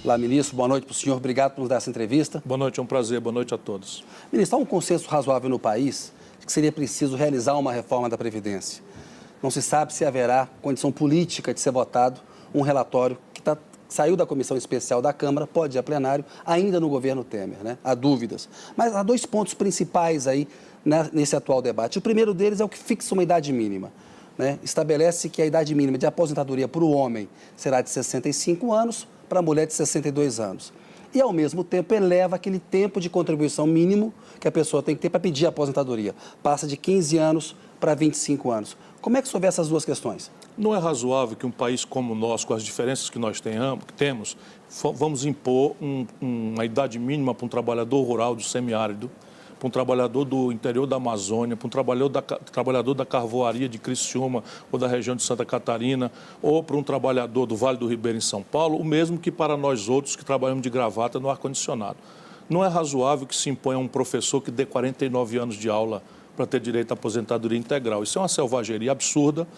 Olá, ministro. Boa noite para o senhor. Obrigado por nos dar essa entrevista. Boa noite, é um prazer. Boa noite a todos. Ministro, há um consenso razoável no país de que seria preciso realizar uma reforma da Previdência. Não se sabe se haverá condição política de ser votado um relatório que saiu da Comissão Especial da Câmara, pode ir a plenário, ainda no governo Temer, né? Há dúvidas. Mas há dois pontos principais aí nesse atual debate. O primeiro deles é o que fixa uma idade mínima, né? Estabelece que a idade mínima de aposentadoria para o homem será de 65 anos, para a mulher de 62 anos. E, ao mesmo tempo, eleva aquele tempo de contribuição mínimo que a pessoa tem que ter para pedir a aposentadoria. Passa de 15 anos para 25 anos. Como é que souber essas duas questões? Não é razoável que um país como o nosso, com as diferenças que nós temos, vamos impor uma idade mínima para um trabalhador rural do semiárido, para um trabalhador do interior da Amazônia, para um trabalhador da carvoaria de Criciúma ou da região de Santa Catarina, ou para um trabalhador do Vale do Ribeira em São Paulo, o mesmo que para nós outros que trabalhamos de gravata no ar-condicionado. Não é razoável que se imponha um professor que dê 49 anos de aula para ter direito à aposentadoria integral. Isso é uma selvageria absurda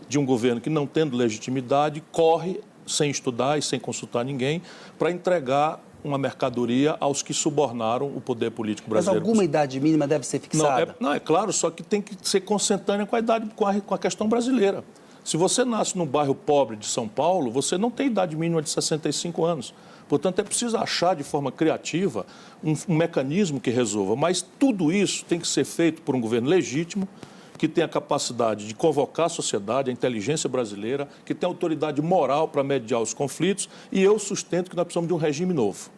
de um governo que, não tendo legitimidade, corre sem estudar e sem consultar ninguém para entregar uma mercadoria aos que subornaram o poder político brasileiro. Mas alguma idade mínima deve ser fixada? Não, é claro, só que tem que ser consentânea com a idade, com a questão brasileira. Se você nasce num bairro pobre de São Paulo, você não tem idade mínima de 65 anos. Portanto, é preciso achar de forma criativa um mecanismo que resolva. Mas tudo isso tem que ser feito por um governo legítimo, que tem a capacidade de convocar a sociedade, a inteligência brasileira, que tem autoridade moral para mediar os conflitos, e eu sustento que nós precisamos de um regime novo.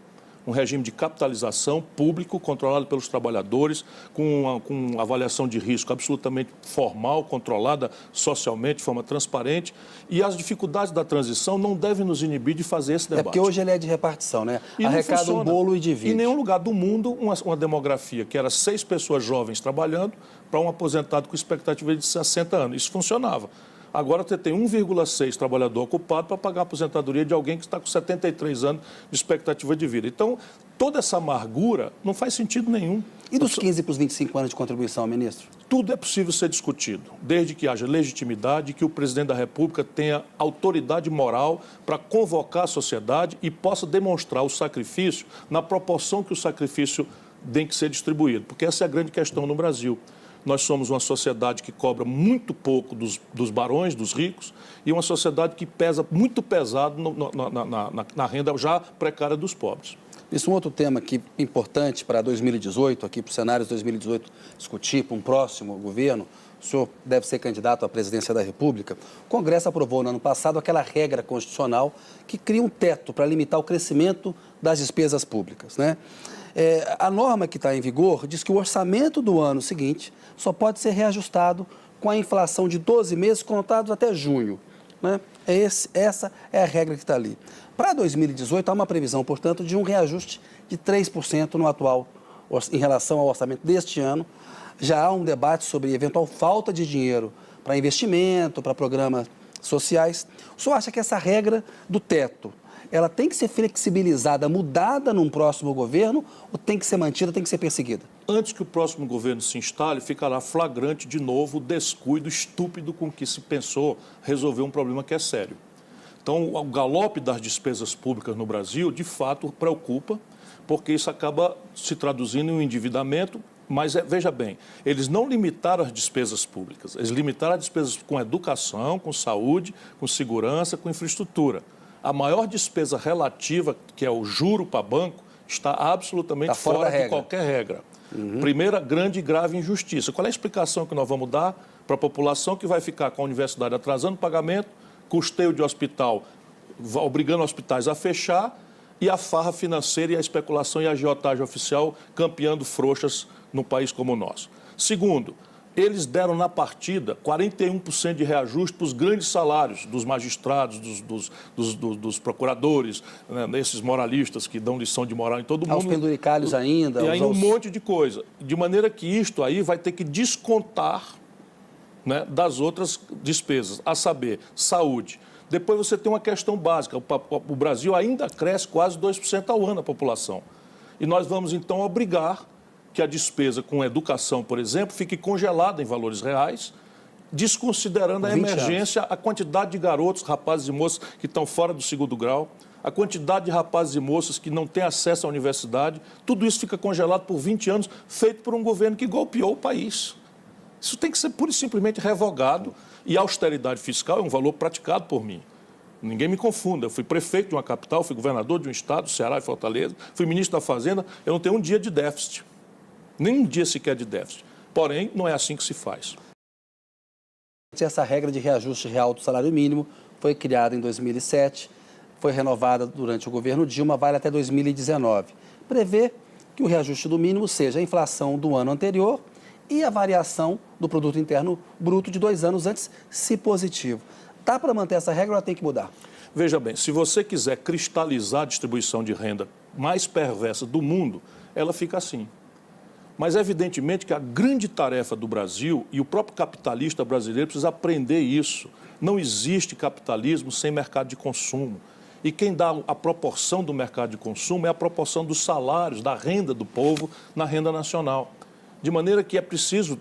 Um regime de capitalização público, controlado pelos trabalhadores, com avaliação de risco absolutamente formal, controlada socialmente, de forma transparente. E as dificuldades da transição não devem nos inibir de fazer esse debate. É porque hoje ele é de repartição, né? E arrecada um bolo e divide. Em nenhum lugar do mundo, uma demografia que era 6 pessoas jovens trabalhando para um aposentado com expectativa de 60 anos. Isso funcionava. Agora você tem 1,6 trabalhador ocupado para pagar a aposentadoria de alguém que está com 73 anos de expectativa de vida. Então, toda essa amargura não faz sentido nenhum. E dos 15 para os 25 anos de contribuição, ministro? Tudo é possível ser discutido, desde que haja legitimidade, que o presidente da República tenha autoridade moral para convocar a sociedade e possa demonstrar o sacrifício na proporção que o sacrifício tem que ser distribuído, porque essa é a grande questão no Brasil. Nós somos uma sociedade que cobra muito pouco dos barões, dos ricos, e uma sociedade que pesa muito pesado na renda já precária dos pobres. Isso é um outro tema aqui importante para 2018, aqui para os cenários de 2018, discutir para um próximo governo. O senhor deve ser candidato à presidência da República. O Congresso aprovou no ano passado aquela regra constitucional que cria um teto para limitar o crescimento das despesas públicas, né? A norma que está em vigor diz que o orçamento do ano seguinte só pode ser reajustado com a inflação de 12 meses contados até junho, né? Essa é a regra que está ali. Para 2018, há uma previsão, portanto, de um reajuste de 3% no atual, em relação ao orçamento deste ano. Já há um debate sobre eventual falta de dinheiro para investimento, para programas sociais. O senhor acha que essa regra do teto, ela tem que ser flexibilizada, mudada num próximo governo, ou tem que ser mantida, tem que ser perseguida? Antes que o próximo governo se instale, ficará flagrante de novo o descuido estúpido com que se pensou resolver um problema que é sério. Então, o galope das despesas públicas no Brasil, de fato, preocupa, porque isso acaba se traduzindo em um endividamento. Mas, veja bem, eles não limitaram as despesas públicas, eles limitaram as despesas com educação, com saúde, com segurança, com infraestrutura. A maior despesa relativa, que é o juro para banco, está absolutamente fora de qualquer regra. Primeira grande e grave injustiça. Qual é a explicação que nós vamos dar para a população que vai ficar com a universidade atrasando o pagamento, custeio de hospital, obrigando hospitais a fechar, e a farra financeira e a especulação e a agiotagem oficial campeando frouxas num país como o nosso? Segundo, eles deram na partida 41% de reajuste para os grandes salários dos magistrados, dos procuradores, né, esses moralistas que dão lição de moral em todo mundo. Aos penduricalhos ainda. E aí um monte de coisa. De maneira que isto aí vai ter que descontar, né, das outras despesas, a saber, saúde. Depois você tem uma questão básica. O Brasil ainda cresce quase 2% ao ano a população. E nós vamos, então, obrigar que a despesa com educação, por exemplo, fique congelada em valores reais, desconsiderando a emergência, a quantidade de garotos, rapazes e moças que estão fora do segundo grau, a quantidade de rapazes e moças que não têm acesso à universidade, tudo isso fica congelado por 20 anos, feito por um governo que golpeou o país. Isso tem que ser pura e simplesmente revogado, e a austeridade fiscal é um valor praticado por mim. Ninguém me confunda, eu fui prefeito de uma capital, fui governador de um estado, Ceará e Fortaleza, fui ministro da Fazenda, eu não tenho um dia de déficit, nem um dia sequer de déficit. Porém, não é assim que se faz. Essa regra de reajuste real do salário mínimo foi criada em 2007, foi renovada durante o governo Dilma, vale até 2019. Prevê que o reajuste do mínimo seja a inflação do ano anterior e a variação do produto interno bruto de 2 anos antes, se positivo. Dá para manter essa regra ou ela tem que mudar? Veja bem, se você quiser cristalizar a distribuição de renda mais perversa do mundo, ela fica assim. Mas, evidentemente, que a grande tarefa do Brasil, e o próprio capitalista brasileiro precisa aprender isso, não existe capitalismo sem mercado de consumo. E quem dá a proporção do mercado de consumo é a proporção dos salários, da renda do povo na renda nacional. De maneira que é preciso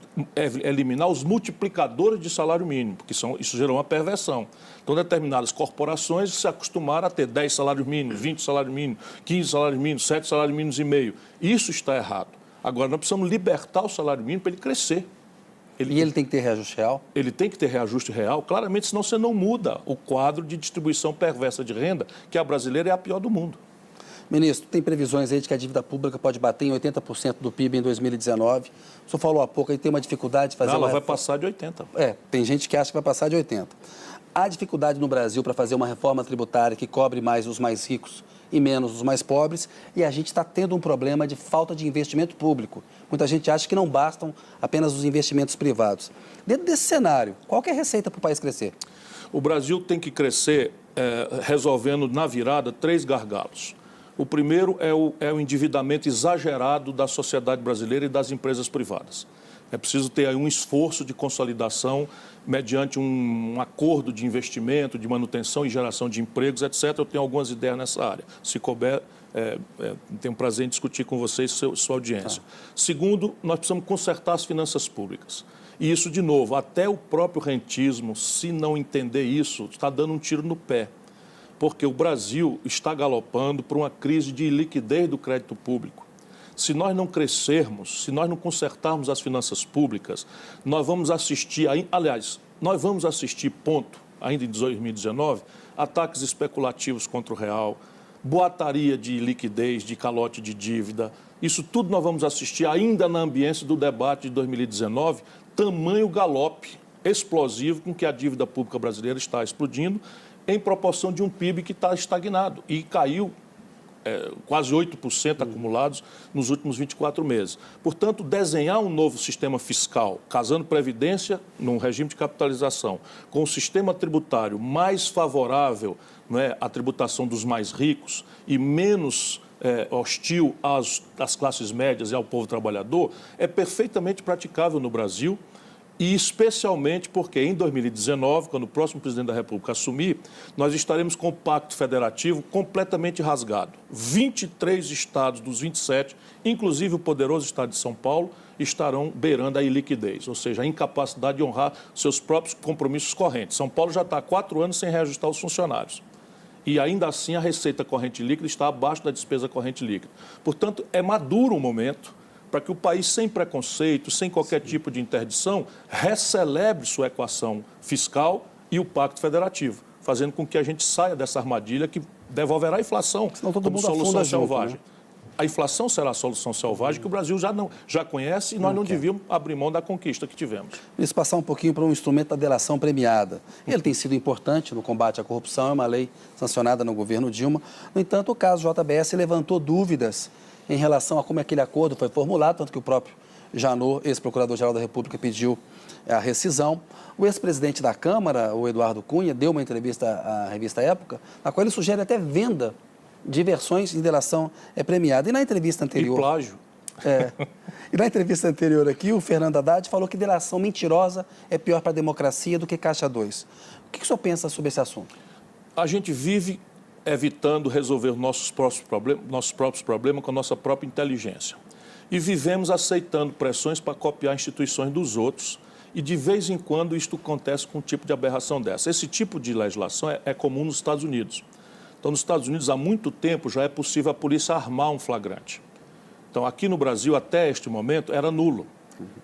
eliminar os multiplicadores de salário mínimo, porque isso gerou uma perversão. Então, determinadas corporações se acostumaram a ter 10 salários mínimos, 20 salários mínimos, 15 salários mínimos, 7 salários mínimos e meio. Isso está errado. Agora, nós precisamos libertar o salário mínimo para ele crescer. E ele tem que ter reajuste real? Ele tem que ter reajuste real, claramente, senão você não muda o quadro de distribuição perversa de renda, que a brasileira é a pior do mundo. Ministro, tem previsões aí de que a dívida pública pode bater em 80% do PIB em 2019. O senhor falou há pouco, aí tem uma dificuldade de fazer Ela vai passar de 80%. Tem gente que acha que vai passar de 80%. Há dificuldade no Brasil para fazer uma reforma tributária que cobre mais os mais ricos e menos os mais pobres, e a gente está tendo um problema de falta de investimento público. Muita gente acha que não bastam apenas os investimentos privados. Dentro desse cenário, qual que é a receita para o país crescer? O Brasil tem que crescer resolvendo na virada 3 gargalos. O primeiro é o endividamento exagerado da sociedade brasileira e das empresas privadas. É preciso ter aí um esforço de consolidação mediante um acordo de investimento, de manutenção e geração de empregos, etc. Eu tenho algumas ideias nessa área. Se couber, tenho prazer em discutir com vocês e sua audiência. Segundo, nós precisamos consertar as finanças públicas. E isso, de novo, até o próprio rentismo, se não entender isso, está dando um tiro no pé. Porque o Brasil está galopando por uma crise de liquidez do crédito público. Se nós não crescermos, se nós não consertarmos as finanças públicas, nós vamos assistir, ainda em 2019, ataques especulativos contra o real, boataria de liquidez, de calote de dívida. Isso tudo nós vamos assistir ainda na ambiência do debate de 2019, tamanho galope explosivo com que a dívida pública brasileira está explodindo, em proporção de um PIB que está estagnado e caiu quase 8% acumulados nos últimos 24 meses. Portanto, desenhar um novo sistema fiscal, casando previdência num regime de capitalização, com um sistema tributário mais favorável, não é, à tributação dos mais ricos e menos hostil às classes médias e ao povo trabalhador, é perfeitamente praticável no Brasil. E especialmente porque em 2019, quando o próximo presidente da República assumir, nós estaremos com o Pacto Federativo completamente rasgado. 23 estados dos 27, inclusive o poderoso estado de São Paulo, estarão beirando a iliquidez, ou seja, a incapacidade de honrar seus próprios compromissos correntes. São Paulo já está há 4 anos sem reajustar os funcionários. E ainda assim a receita corrente líquida está abaixo da despesa corrente líquida. Portanto, é maduro o momento para que o país, sem preconceito, sem qualquer tipo de interdição, recelebre sua equação fiscal e o Pacto Federativo, fazendo com que a gente saia dessa armadilha que devolverá a inflação como solução selvagem. Né? A inflação será a solução selvagem que o Brasil já conhece e nós não devíamos abrir mão da conquista que tivemos. Preciso passar um pouquinho para um instrumento da delação premiada. Ele tem sido importante no combate à corrupção, é uma lei sancionada no governo Dilma. No entanto, o caso JBS levantou dúvidas em relação a como aquele acordo foi formulado, tanto que o próprio Janot, ex-procurador-geral da República, pediu a rescisão. O ex-presidente da Câmara, o Eduardo Cunha, deu uma entrevista à revista Época, na qual ele sugere até venda de versões em delação premiada. E na entrevista anterior... E plágio. E na entrevista anterior aqui, o Fernando Haddad falou que delação mentirosa é pior para a democracia do que Caixa 2. O que o senhor pensa sobre esse assunto? A gente vive evitando resolver nossos próprios problemas com a nossa própria inteligência. E vivemos aceitando pressões para copiar instituições dos outros e, de vez em quando, isto acontece com um tipo de aberração dessa. Esse tipo de legislação é comum nos Estados Unidos. Então, nos Estados Unidos, há muito tempo, já é possível a polícia armar um flagrante. Então, aqui no Brasil, até este momento, era nulo.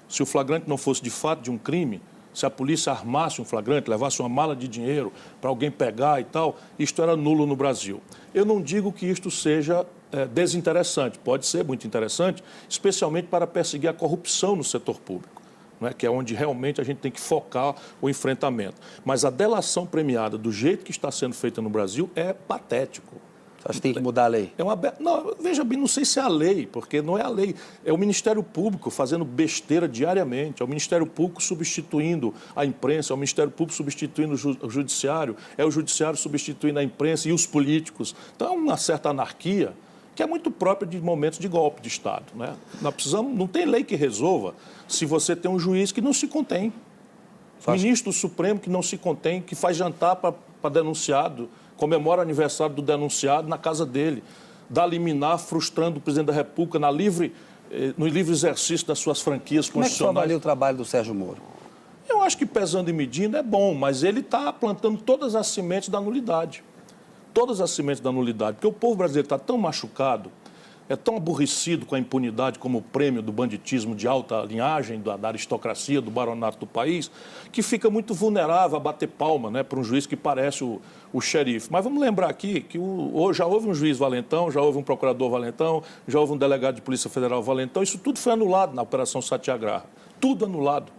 Se o flagrante não fosse de fato de um crime, se a polícia armasse um flagrante, levasse uma mala de dinheiro para alguém pegar e tal, isto era nulo no Brasil. Eu não digo que isto seja desinteressante, pode ser muito interessante, especialmente para perseguir a corrupção no setor público, né, que é onde realmente a gente tem que focar o enfrentamento. Mas a delação premiada, do jeito que está sendo feita no Brasil, é patético. Acho que tem que mudar a lei. Não, veja bem, não sei se é a lei, porque não é a lei. É o Ministério Público fazendo besteira diariamente, é o Ministério Público substituindo a imprensa, é o Ministério Público substituindo o Judiciário, é o Judiciário substituindo a imprensa e os políticos. Então é uma certa anarquia que é muito própria de momentos de golpe de Estado, né? Nós precisamos, não tem lei que resolva se você tem um juiz que não se contém, ministro do Supremo que não se contém, que faz jantar para denunciado, comemora o aniversário do denunciado na casa dele, dá liminar frustrando o presidente da República no livre exercício das suas franquias Como é que você constitucionais. avalia o trabalho do Sérgio Moro? Eu acho que pesando e medindo é bom, mas ele está plantando todas as sementes da nulidade. Todas as sementes da nulidade, porque o povo brasileiro está tão machucado, é tão aborrecido com a impunidade como o prêmio do banditismo de alta linhagem, da aristocracia, do baronato do país, que fica muito vulnerável a bater palma, né, para um juiz que parece o xerife. Mas vamos lembrar aqui que já houve um juiz valentão, já houve um procurador valentão, já houve um delegado de Polícia Federal valentão, isso tudo foi anulado na Operação Satyagraha, tudo anulado.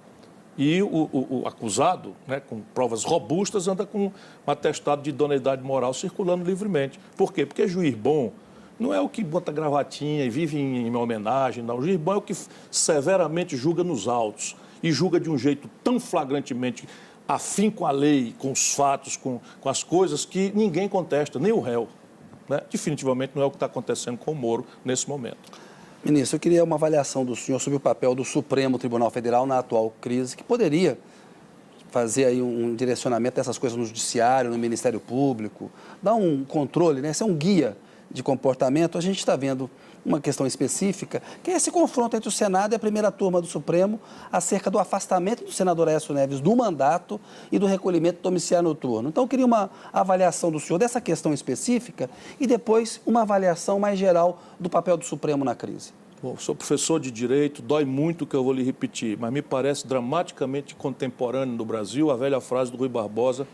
E o acusado, né, com provas robustas, anda com um atestado de idoneidade moral circulando livremente. Por quê? Porque juiz bom não é o que bota gravatinha e vive em homenagem, não. O juiz bom é o que severamente julga nos autos e julga de um jeito tão flagrantemente afim com a lei, com os fatos, com as coisas que ninguém contesta, nem o réu, né? Definitivamente não é o que está acontecendo com o Moro nesse momento. Ministro, eu queria uma avaliação do senhor sobre o papel do Supremo Tribunal Federal na atual crise, que poderia fazer aí um direcionamento dessas coisas no Judiciário, no Ministério Público, dar um controle, né? Ser um guia de comportamento. A gente está vendo uma questão específica, que é esse confronto entre o Senado e a primeira turma do Supremo acerca do afastamento do senador Aécio Neves do mandato e do recolhimento domiciliar noturno. Então, eu queria uma avaliação do senhor dessa questão específica e depois uma avaliação mais geral do papel do Supremo na crise. Bom, sou professor de Direito, dói muito o que eu vou lhe repetir, mas me parece dramaticamente contemporâneo no Brasil a velha frase do Rui Barbosa,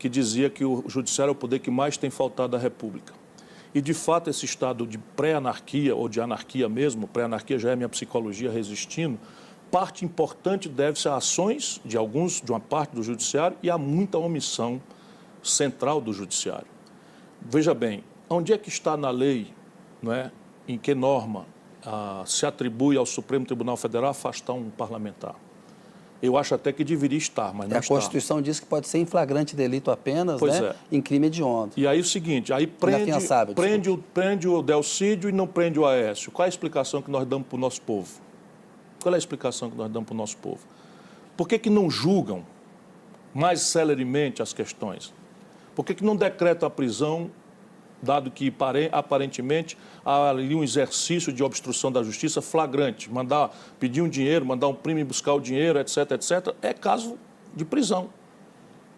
que dizia que o Judiciário é o poder que mais tem faltado à República. E, de fato, esse estado de pré-anarquia, ou de anarquia mesmo, pré-anarquia já é minha psicologia resistindo, parte importante deve-se a ações de uma parte do Judiciário e a muita omissão central do Judiciário. Veja bem, onde é que está na lei, não é, em que norma se atribui ao Supremo Tribunal Federal afastar um parlamentar? Eu acho até que deveria estar, mas não está. A Constituição diz que pode ser em flagrante delito apenas, pois né? É. Em crime hediondo. E aí o seguinte, aí prende o Delcídio e não prende o Aécio. Qual é a explicação que nós damos para o nosso povo? Qual é a explicação que nós damos para o nosso povo? Por que não julgam mais celeremente as questões? Por que não decretam a prisão, dado que aparentemente há ali um exercício de obstrução da justiça flagrante, pedir um dinheiro, mandar um primo buscar o dinheiro, etc., etc., é caso de prisão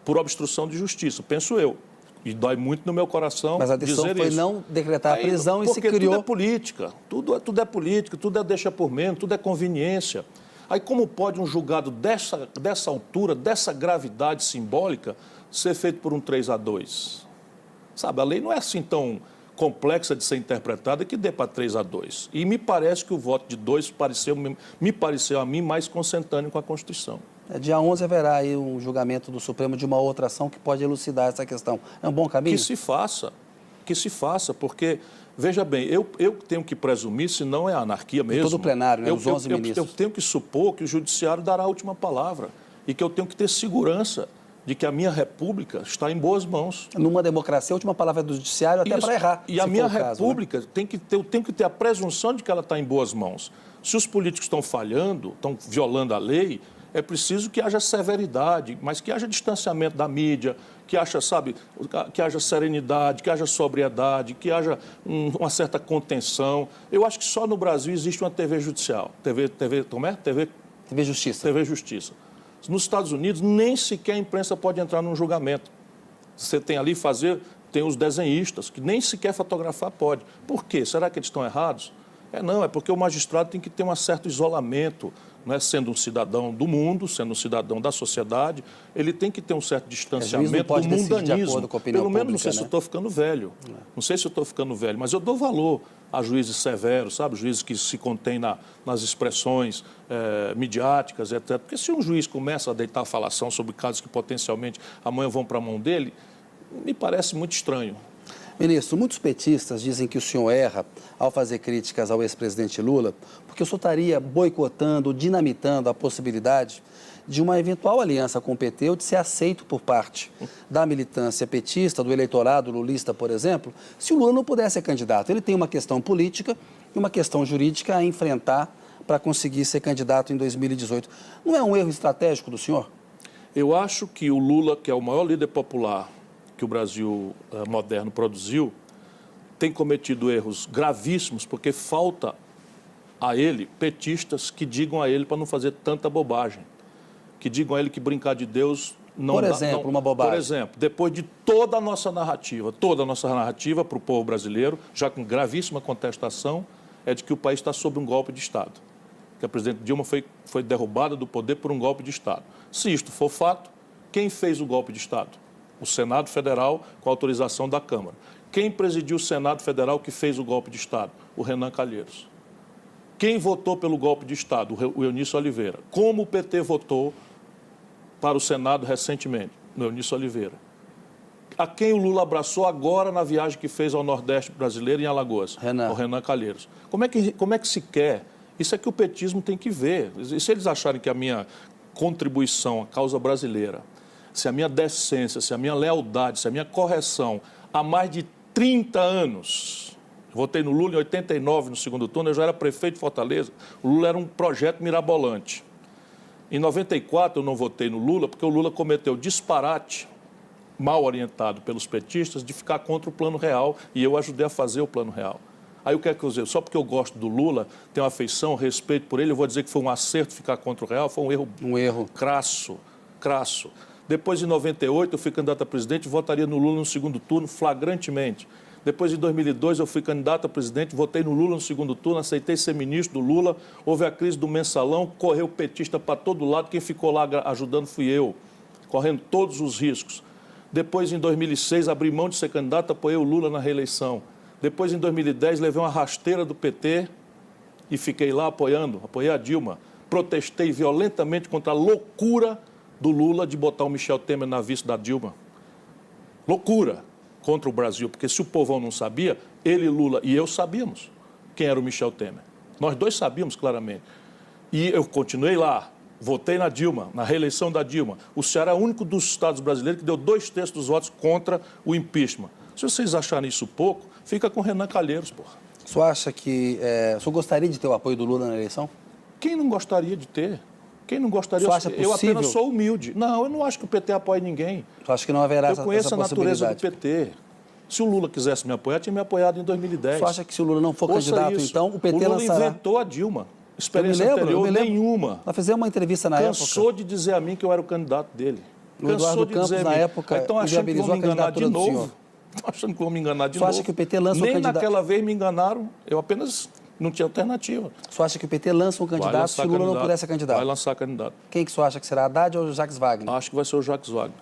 por obstrução de justiça, penso eu. E dói muito no meu coração dizer isso. Mas a decisão foi não decretar a prisão e se criou... Porque tudo é política, tudo é política, tudo é deixa por menos, tudo é conveniência. Aí como pode um julgado dessa altura, dessa gravidade simbólica, ser feito por um 3-2? Sabe, a lei não é assim tão complexa de ser interpretada que dê para 3-2. E me parece que o voto de 2 me pareceu a mim mais consentâneo com a Constituição. Dia 11 haverá aí um julgamento do Supremo de uma outra ação que pode elucidar essa questão. É um bom caminho? Que se faça, porque, veja bem, eu tenho que presumir, se não é anarquia mesmo. Todo o plenário, né, os 11 ministros. Eu tenho que supor que o Judiciário dará a última palavra e que eu tenho que ter segurança de que a minha república está em boas mãos. Numa democracia, a última palavra é do Judiciário até para errar. E a minha república, né, eu tenho que ter a presunção de que ela está em boas mãos. Se os políticos estão falhando, estão violando a lei, é preciso que haja severidade, mas que haja distanciamento da mídia, que haja serenidade, que haja sobriedade, que haja uma certa contenção. Eu acho que só no Brasil existe uma TV judicial. TV Justiça. TV Justiça. Nos Estados Unidos, nem sequer a imprensa pode entrar num julgamento. Você tem ali tem os desenhistas, que nem sequer fotografar pode. Por quê? Será que eles estão errados? Não, é porque o magistrado tem que ter um certo isolamento, né? Sendo um cidadão do mundo, sendo um cidadão da sociedade, ele tem que ter um certo distanciamento do mundanismo. Pelo menos, não sei se eu estou ficando velho, não sei se eu estou ficando velho, mas eu dou valor a juízes severos, sabe? Juízes que se contêm nas expressões midiáticas, etc. Porque se um juiz começa a deitar falação sobre casos que potencialmente amanhã vão para a mão dele, me parece muito estranho. Ministro, muitos petistas dizem que o senhor erra ao fazer críticas ao ex-presidente Lula, porque o senhor estaria boicotando, dinamitando a possibilidade de uma eventual aliança com o PT ou de ser aceito por parte da militância petista, do eleitorado lulista, por exemplo, se o Lula não pudesse ser candidato. Ele tem uma questão política e uma questão jurídica a enfrentar para conseguir ser candidato em 2018. Não é um erro estratégico do senhor? Eu acho que o Lula, que é o maior líder popular que o Brasil moderno produziu, tem cometido erros gravíssimos, porque falta a ele petistas que digam a ele para não fazer tanta bobagem, que digam a ele que brincar de Deus não Por dá... exemplo, uma bobagem. Por exemplo, depois de toda a nossa narrativa para o povo brasileiro, já com gravíssima contestação, é de que o país está sob um golpe de Estado, que a presidente Dilma foi derrubada do poder por um golpe de Estado. Se isto for fato, quem fez o golpe de Estado? O Senado Federal, com autorização da Câmara. Quem presidiu o Senado Federal que fez o golpe de Estado? O Renan Calheiros. Quem votou pelo golpe de Estado? O Eunício Oliveira. Como o PT votou para o Senado recentemente? No Eunício Oliveira. A quem o Lula abraçou agora na viagem que fez ao Nordeste brasileiro, em Alagoas? O Renan Calheiros. Como é que se quer? Isso é que o petismo tem que ver. E se eles acharem que a minha contribuição à causa brasileira, se a minha decência, se a minha lealdade, se a minha correção há mais de 30 anos, votei no Lula em 89 no segundo turno, eu já era prefeito de Fortaleza, o Lula era um projeto mirabolante. Em 94 eu não votei no Lula porque o Lula cometeu disparate, mal orientado pelos petistas, de ficar contra o Plano Real e eu ajudei a fazer o Plano Real. Aí o que é que eu dizer? Só porque eu gosto do Lula, tenho afeição, respeito por ele, eu vou dizer que foi um acerto ficar contra o Real, foi um erro crasso. Depois, em 98, eu fui candidato a presidente e votaria no Lula no segundo turno, flagrantemente. Depois, em 2002, eu fui candidato a presidente, votei no Lula no segundo turno, aceitei ser ministro do Lula. Houve a crise do mensalão, correu petista para todo lado. Quem ficou lá ajudando fui eu, correndo todos os riscos. Depois, em 2006, abri mão de ser candidato, apoiei o Lula na reeleição. Depois, em 2010, levei uma rasteira do PT e fiquei lá apoiei a Dilma. Protestei violentamente contra a loucura do Lula de botar o Michel Temer na vice da Dilma. Loucura contra o Brasil, porque se o povão não sabia, ele, Lula e eu sabíamos quem era o Michel Temer. Nós dois sabíamos claramente. E eu continuei lá, votei na Dilma, na reeleição da Dilma. O Ceará é o único dos estados brasileiros que deu 2/3 dos votos contra o impeachment. Se vocês acharem isso pouco, fica com Renan Calheiros, porra. O senhor acha que... o senhor gostaria de ter o apoio do Lula na eleição? Quem não gostaria de ter? Quem não gostaria? Eu apenas sou humilde. Não, eu não acho que o PT apoie ninguém. Eu acho que não haverá essa possibilidade. Eu conheço a natureza do PT. Se o Lula quisesse me apoiar, tinha me apoiado em 2010. Você acha que se o Lula não for candidato, então, o PT lançará... O Lula inventou a Dilma. Experiência anterior nenhuma. Nós fizemos uma entrevista na época. Cansou de dizer a mim que eu era o candidato dele. O Eduardo Campos, na época, viabilizou a candidatura do senhor. Estão achando que vão me enganar de novo. Você acha que o PT lança um candidato... Nem naquela vez me enganaram. Eu apenas... Não tinha alternativa. Você acha que o PT lança um candidato se o Lula não puder ser candidato? Vai lançar candidato. Quem que você acha que será, Haddad ou Jacques Wagner? Acho que vai ser o Jacques Wagner.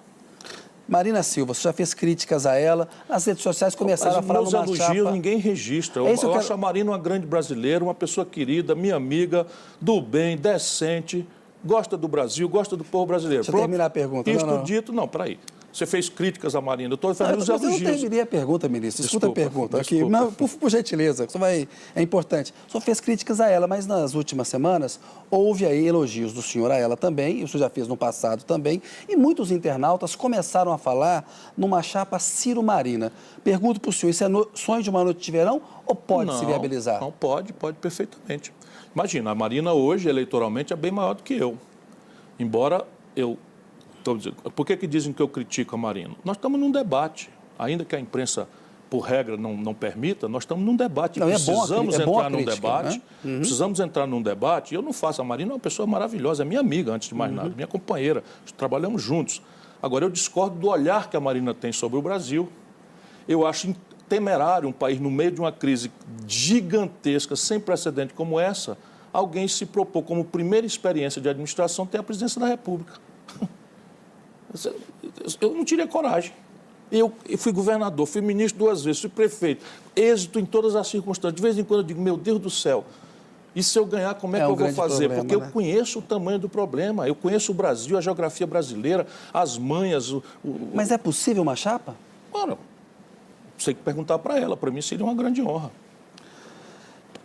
Marina Silva, você já fez críticas a ela, nas redes sociais começaram a falar numa chapa... Meus elogios ninguém registra. Eu acho a Marina uma grande brasileira, uma pessoa querida, minha amiga, do bem, decente, gosta do Brasil, gosta do povo brasileiro. Deixa eu terminar a pergunta. Dito, não, peraí. Você fez críticas à Marina. Eu estou fazendo os elogios. Eu não terminei a pergunta, ministro. Escuta a pergunta aqui. Não, por gentileza, é importante. O senhor fez críticas a ela, mas nas últimas semanas houve aí elogios do senhor a ela também, o senhor já fez no passado também, e muitos internautas começaram a falar numa chapa Ciro-Marina. Pergunto para o senhor, isso é sonho de uma noite de verão ou pode se viabilizar? Não, pode perfeitamente. Imagina, a Marina hoje, eleitoralmente, é bem maior do que eu. Embora eu... Por que dizem que eu critico a Marina? Nós estamos num debate, ainda que a imprensa, por regra, não permita, nós estamos num debate. Precisamos entrar num debate, né? Precisamos entrar num debate. E eu não faço. A Marina é uma pessoa maravilhosa, é minha amiga, antes de mais nada, minha companheira, trabalhamos juntos. Agora, eu discordo do olhar que a Marina tem sobre o Brasil. Eu acho temerário um país, no meio de uma crise gigantesca, sem precedente como essa, alguém se propor como primeira experiência de administração ter a presidência da República. Eu não teria coragem. Eu fui governador, fui ministro 2 vezes, fui prefeito, êxito em todas as circunstâncias. De vez em quando eu digo, meu Deus do céu, e se eu ganhar, como é que eu vou fazer? Problema, porque eu né? conheço o tamanho do problema, eu conheço o Brasil, a geografia brasileira, as manhas. Mas é possível uma chapa? Ora, você tem que perguntar para ela, para mim seria uma grande honra.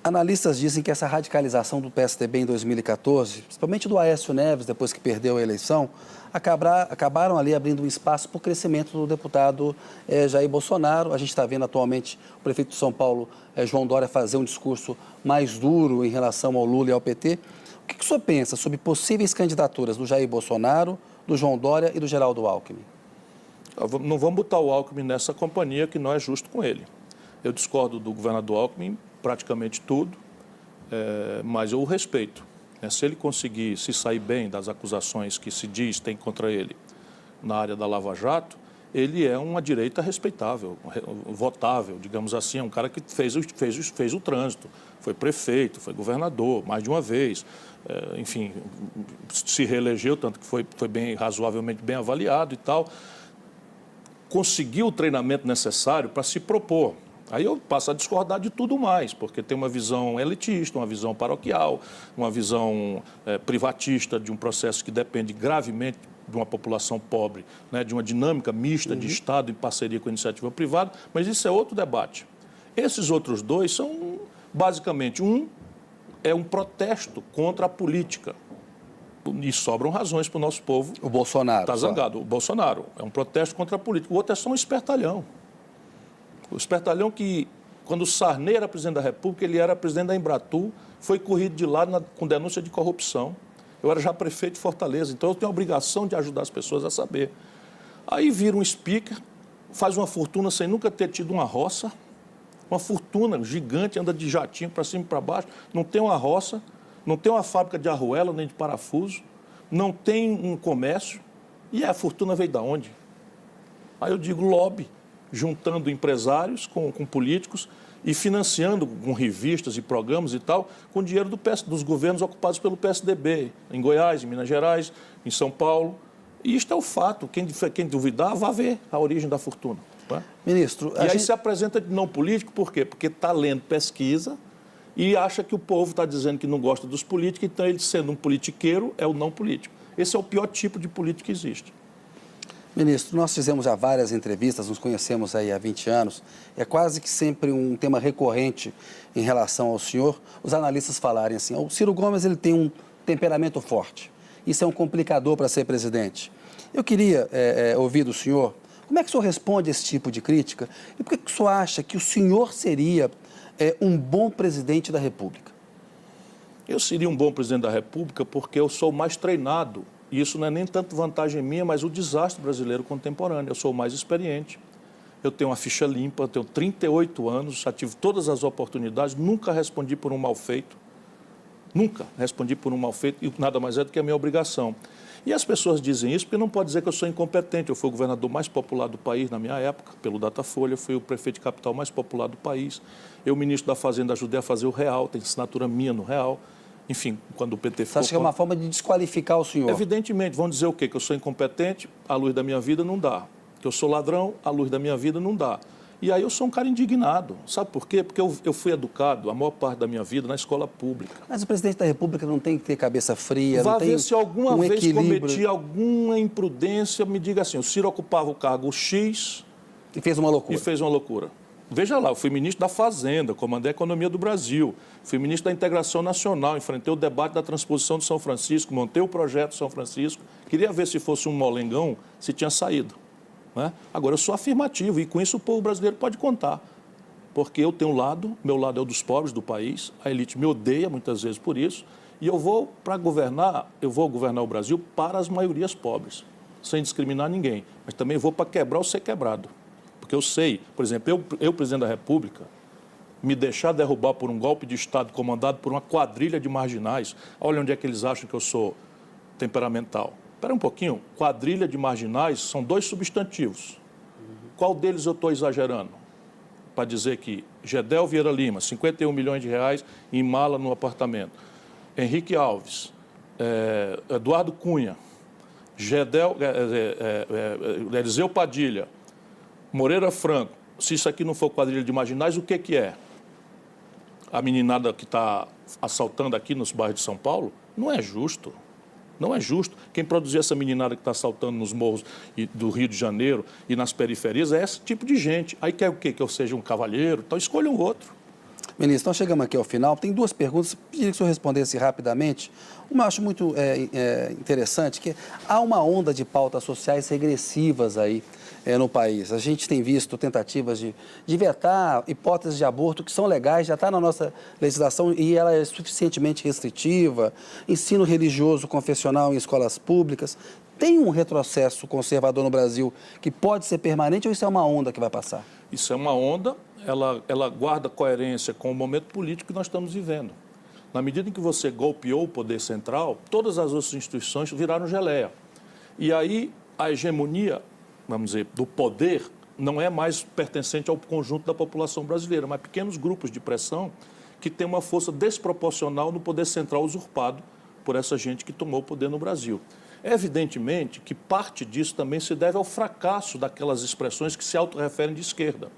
Analistas dizem que essa radicalização do PSDB em 2014, principalmente do Aécio Neves, depois que perdeu a eleição, acabaram ali abrindo um espaço para o crescimento do deputado Jair Bolsonaro. A gente está vendo atualmente o prefeito de São Paulo, João Dória, fazer um discurso mais duro em relação ao Lula e ao PT. O que o senhor pensa sobre possíveis candidaturas do Jair Bolsonaro, do João Dória e do Geraldo Alckmin? Não vamos botar o Alckmin nessa companhia que não é justo com ele. Eu discordo do governador Alckmin praticamente tudo, mas eu o respeito. Se ele conseguir se sair bem das acusações que se diz tem contra ele na área da Lava Jato, ele é uma direita respeitável, votável, digamos assim, é um cara que fez o trânsito, foi prefeito, foi governador mais de uma vez, enfim, se reelegeu, tanto que foi bem, razoavelmente bem avaliado e tal, conseguiu o treinamento necessário para se propor. Aí eu passo a discordar de tudo mais, porque tem uma visão elitista, uma visão paroquial, uma visão privatista de um processo que depende gravemente de uma população pobre, né, de uma dinâmica mista de Estado em parceria com a iniciativa privada, mas isso é outro debate. Esses outros dois são, basicamente, é um protesto contra a política. E sobram razões para o nosso povo. O Bolsonaro. Está zangado. O Bolsonaro é um protesto contra a política. O outro é só um espertalhão. O espertalhão que, quando o Sarney era presidente da República, ele era presidente da Embratur, foi corrido de lá com denúncia de corrupção. Eu era já prefeito de Fortaleza, então eu tenho a obrigação de ajudar as pessoas a saber. Aí vira um speaker, faz uma fortuna sem nunca ter tido uma roça, uma fortuna gigante, anda de jatinho para cima e para baixo, não tem uma roça, não tem uma fábrica de arruela nem de parafuso, não tem um comércio, e a fortuna veio de onde? Aí eu digo lobby, juntando empresários com políticos e financiando com revistas e programas e tal, com dinheiro dos governos ocupados pelo PSDB, em Goiás, em Minas Gerais, em São Paulo. E isto é o fato. Quem duvidar, vá ver a origem da fortuna. Tá? Ministro, e aí se apresenta de não político, por quê? Porque está lendo pesquisa e acha que o povo está dizendo que não gosta dos políticos, então ele, sendo um politiqueiro, é o não político. Esse é o pior tipo de político que existe. Ministro, nós fizemos já várias entrevistas, nos conhecemos aí há 20 anos, é quase que sempre um tema recorrente em relação ao senhor, os analistas falarem assim, o Ciro Gomes ele tem um temperamento forte, isso é um complicador para ser presidente. Eu queria ouvir do senhor, como é que o senhor responde a esse tipo de crítica e por que o senhor acha que o senhor seria um bom presidente da República? Eu seria um bom presidente da República porque eu sou mais treinado. E isso não é nem tanto vantagem minha, mas o desastre brasileiro contemporâneo. Eu sou o mais experiente, eu tenho uma ficha limpa, eu tenho 38 anos, já tive todas as oportunidades, nunca respondi por um mal feito. Nunca respondi por um mal feito e nada mais é do que a minha obrigação. E as pessoas dizem isso porque não pode dizer que eu sou incompetente. Eu fui o governador mais popular do país na minha época, pelo Datafolha, eu fui o prefeito de capital mais popular do país. Eu, ministro da Fazenda, ajudei a fazer o Real, tem assinatura minha no Real. Enfim, quando o PT ficou... Você acha que é uma forma de desqualificar o senhor? Evidentemente, vão dizer o quê? Que eu sou incompetente, à luz da minha vida não dá. Que eu sou ladrão, à luz da minha vida não dá. E aí eu sou um cara indignado. Sabe por quê? Porque eu fui educado, a maior parte da minha vida, na escola pública. Mas o presidente da República não tem que ter cabeça fria, Vá não tem ver se alguma vez equilíbrio. cometi alguma imprudência, me diga assim, o Ciro ocupava o cargo X... E fez uma loucura. E fez uma loucura. Veja lá, eu fui ministro da Fazenda, comandei a economia do Brasil, fui ministro da Integração Nacional, enfrentei o debate da transposição de São Francisco, montei o projeto de São Francisco, queria ver se fosse um molengão, se tinha saído. Né? Agora, eu sou afirmativo e com isso o povo brasileiro pode contar, porque eu tenho um lado, meu lado é o dos pobres do país, a elite me odeia muitas vezes por isso, e eu vou governar o Brasil para as maiorias pobres, sem discriminar ninguém, mas também vou para quebrar o ser quebrado. Porque eu sei, por exemplo, eu, presidente da República, me deixar derrubar por um golpe de Estado comandado por uma quadrilha de marginais, olha onde é que eles acham que eu sou temperamental. Espera um pouquinho, quadrilha de marginais são 2 substantivos. Qual deles eu estou exagerando? Para dizer que Gedel Vieira Lima, 51 milhões de reais em mala no apartamento. Henrique Alves, Eduardo Cunha, Eliseu Padilha, Moreira Franco. Se isso aqui não for quadrilha de marginais, o que é? A meninada que está assaltando aqui nos bairros de São Paulo? Não é justo. Não é justo. Quem produziu essa meninada que está assaltando nos morros do Rio de Janeiro e nas periferias é esse tipo de gente. Aí quer o quê? Que eu seja um cavalheiro? Então escolha um outro. Ministro, nós chegamos aqui ao final. Tem duas perguntas. Pediria que o senhor respondesse rapidamente. Uma eu acho muito interessante, que há uma onda de pautas sociais regressivas aí no país. A gente tem visto tentativas de vetar hipóteses de aborto que são legais, já está na nossa legislação e ela é suficientemente restritiva. Ensino religioso confessional em escolas públicas. Tem um retrocesso conservador no Brasil que pode ser permanente ou isso é uma onda que vai passar? Isso é uma onda, ela guarda coerência com o momento político que nós estamos vivendo. Na medida em que você golpeou o poder central, todas as outras instituições viraram geleia. E aí a hegemonia, vamos dizer, do poder não é mais pertencente ao conjunto da população brasileira, mas pequenos grupos de pressão que têm uma força desproporcional no poder central usurpado por essa gente que tomou o poder no Brasil. Evidentemente que parte disso também se deve ao fracasso daquelas expressões que se autorreferem de esquerda.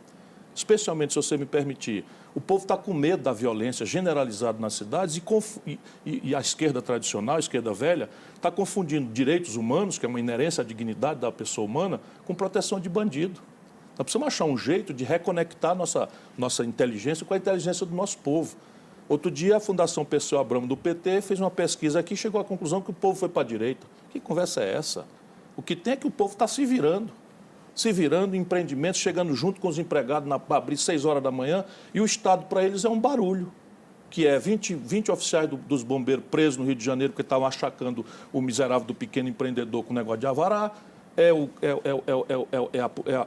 Especialmente, se você me permitir, o povo está com medo da violência generalizada nas cidades e a esquerda tradicional, a esquerda velha, está confundindo direitos humanos, que é uma inerência à dignidade da pessoa humana, com proteção de bandido. Nós precisamos achar um jeito de reconectar nossa inteligência com a inteligência do nosso povo. Outro dia, a Fundação Perseu Abramo do PT fez uma pesquisa aqui e chegou à conclusão que o povo foi para a direita. Que conversa é essa? O que tem é que o povo está se virando em empreendimentos, chegando junto com os empregados para abrir 6 horas da manhã, e o Estado, para eles, é um barulho, que é 20 oficiais dos bombeiros presos no Rio de Janeiro porque estavam achacando o miserável do pequeno empreendedor com o negócio de avará, é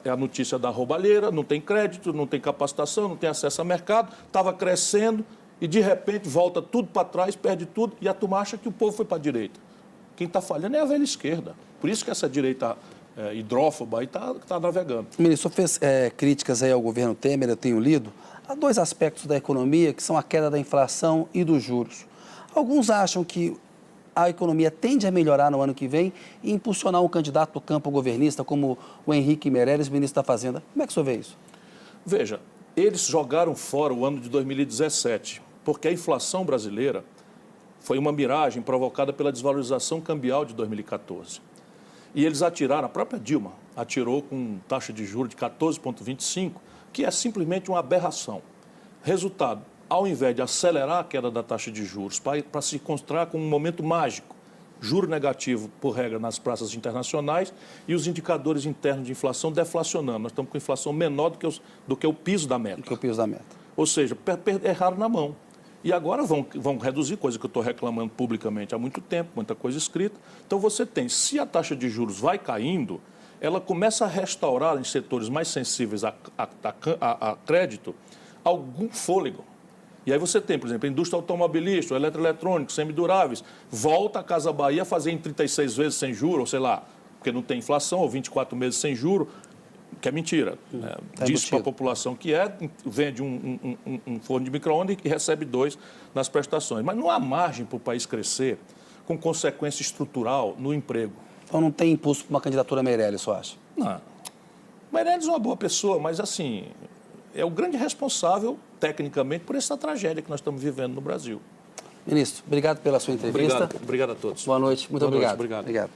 a notícia da roubalheira, não tem crédito, não tem capacitação, não tem acesso a mercado, estava crescendo e, de repente, volta tudo para trás, perde tudo, e a turma acha que o povo foi para a direita. Quem está falhando é a velha esquerda. Por isso que essa direita hidrófoba aí está navegando. O ministro fez críticas aí ao governo Temer, eu tenho lido. Há dois aspectos da economia, que são a queda da inflação e dos juros. Alguns acham que a economia tende a melhorar no ano que vem e impulsionar um candidato do campo governista, como o Henrique Meirelles, ministro da Fazenda. Como é que o senhor vê isso? Veja, eles jogaram fora o ano de 2017, porque a inflação brasileira foi uma miragem provocada pela desvalorização cambial de 2014. E eles atiraram, a própria Dilma atirou com taxa de juros de 14,25%, que é simplesmente uma aberração. Resultado, ao invés de acelerar a queda da taxa de juros para se encontrar com um momento mágico, juro negativo, por regra, nas praças internacionais e os indicadores internos de inflação deflacionando. Nós estamos com inflação menor do que o piso da meta. Do que o piso da meta. Ou seja, erraram na mão. E agora vão reduzir, coisa que eu estou reclamando publicamente há muito tempo, muita coisa escrita. Então você tem, se a taxa de juros vai caindo, ela começa a restaurar em setores mais sensíveis a crédito algum fôlego. E aí você tem, por exemplo, a indústria automobilística, o eletroeletrônico, semiduráveis, volta a Casa Bahia a fazer em 36 vezes sem juros, ou sei lá, porque não tem inflação, ou 24 meses sem juros, que é mentira. Diz para a população que vende um forno de micro-ondas e recebe 2 nas prestações. Mas não há margem para o país crescer com consequência estrutural no emprego. Então não tem impulso para uma candidatura Meirelles, você acha? Não. Meirelles é uma boa pessoa, mas assim, é o grande responsável, tecnicamente, por essa tragédia que nós estamos vivendo no Brasil. Ministro, obrigado pela sua entrevista. Obrigado a todos. Boa noite, muito obrigado. Obrigado.